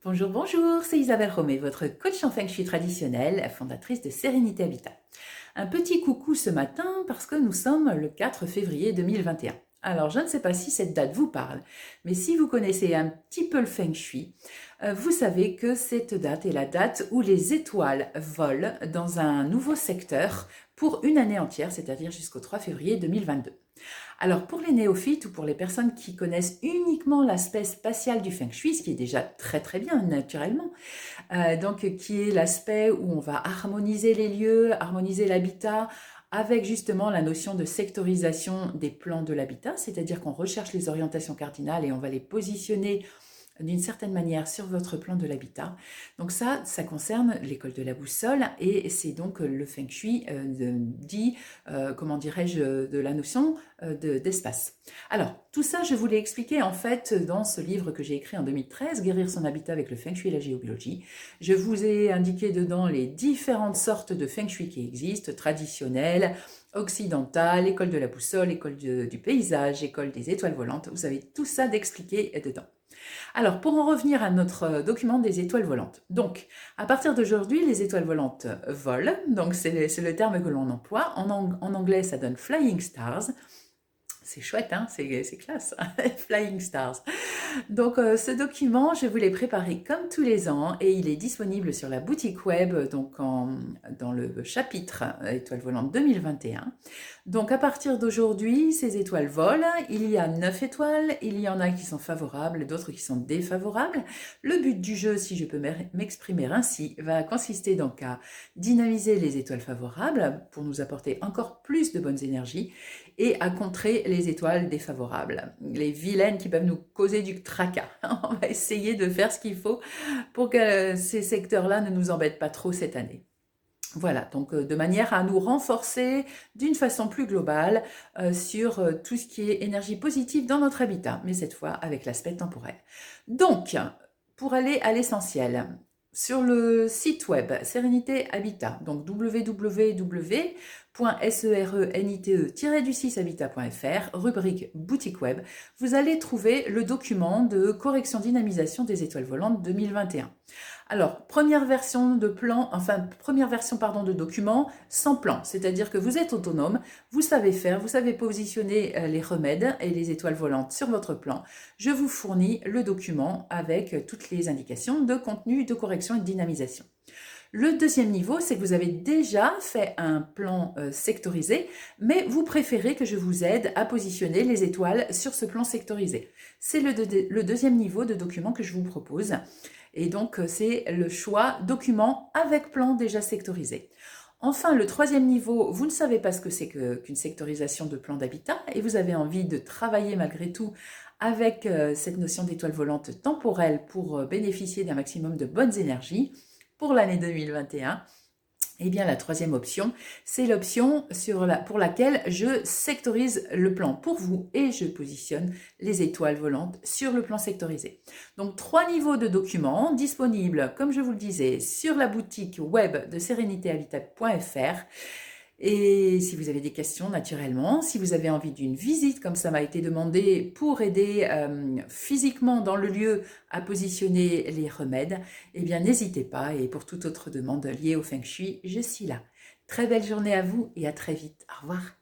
Bonjour, bonjour, c'est Isabelle Romé, votre coach en Feng Shui traditionnel, fondatrice de Sérénité Habitat. Un petit coucou ce matin parce que nous sommes le 4 février 2021. Alors, je ne sais pas si cette date vous parle, mais si vous connaissez un petit peu le Feng Shui, vous savez que cette date est la date où les étoiles volent dans un nouveau secteur pour une année entière, c'est-à-dire jusqu'au 3 février 2022. Alors pour les néophytes ou pour les personnes qui connaissent uniquement l'aspect spatial du Feng Shui, ce qui est déjà très très bien naturellement, donc qui est l'aspect où on va harmoniser les lieux, harmoniser l'habitat avec justement la notion de sectorisation des plans de l'habitat, c'est-à-dire qu'on recherche les orientations cardinales et on va les positionner d'une certaine manière sur votre plan de l'habitat. Donc ça concerne l'école de la boussole et c'est donc le Feng Shui dit, comment dirais-je, de la notion d'espace. Alors, tout ça, je vous l'ai expliqué en fait dans ce livre que j'ai écrit en 2013, Guérir son habitat avec le Feng Shui et la géobiologie. Je vous ai indiqué dedans les différentes sortes de Feng Shui qui existent, traditionnelles, occidentale, école de la boussole, école du paysage, école des étoiles volantes. Vous avez tout ça d'expliqué dedans. Alors, pour en revenir à notre document des étoiles volantes. Donc, à partir d'aujourd'hui, les étoiles volantes volent. Donc, c'est le terme que l'on emploie. En anglais, ça donne Flying Stars. C'est chouette, hein, c'est classe, Flying Stars. Donc ce document, je vous l'ai préparé comme tous les ans et il est disponible sur la boutique web donc dans le chapitre Étoiles volantes 2021. Donc à partir d'aujourd'hui, ces étoiles volent. Il y a 9 étoiles, il y en a qui sont favorables, d'autres qui sont défavorables. Le but du jeu, si je peux m'exprimer ainsi, va consister donc à dynamiser les étoiles favorables pour nous apporter encore plus de bonnes énergies et à contrer les étoiles défavorables, les vilaines qui peuvent nous causer du tracas. On va essayer de faire ce qu'il faut pour que ces secteurs-là ne nous embêtent pas trop cette année. Voilà, donc de manière à nous renforcer d'une façon plus globale sur tout ce qui est énergie positive dans notre habitat, mais cette fois avec l'aspect temporel. Donc, pour aller à l'essentiel, sur le site web Sérénité Habitat, donc www.serenite-du6habitat.fr, rubrique boutique web, vous allez trouver le document de correction dynamisation des étoiles volantes 2021. Alors, première version de document sans plan, c'est-à-dire que vous êtes autonome, vous savez faire, vous savez positionner les remèdes et les étoiles volantes sur votre plan. Je vous fournis le document avec toutes les indications de contenu, de correction et de dynamisation. Le deuxième niveau, c'est que vous avez déjà fait un plan sectorisé, mais vous préférez que je vous aide à positionner les étoiles sur ce plan sectorisé. C'est le deuxième niveau de document que je vous propose. Et donc, c'est le choix document avec plan déjà sectorisé. Enfin, le troisième niveau, vous ne savez pas ce que c'est qu'une sectorisation de plan d'habitat et vous avez envie de travailler malgré tout avec cette notion d'étoile volante temporelle pour bénéficier d'un maximum de bonnes énergies pour l'année 2021. Eh bien, la troisième option, c'est l'option pour laquelle je sectorise le plan pour vous et je positionne les étoiles volantes sur le plan sectorisé. Donc, 3 niveaux de documents disponibles, comme je vous le disais, sur la boutique web de sérénitéhabitat.fr. Et si vous avez des questions, naturellement, si vous avez envie d'une visite, comme ça m'a été demandé, pour aider physiquement dans le lieu à positionner les remèdes, eh bien n'hésitez pas. Et pour toute autre demande liée au Feng Shui, je suis là. Très belle journée à vous et à très vite. Au revoir.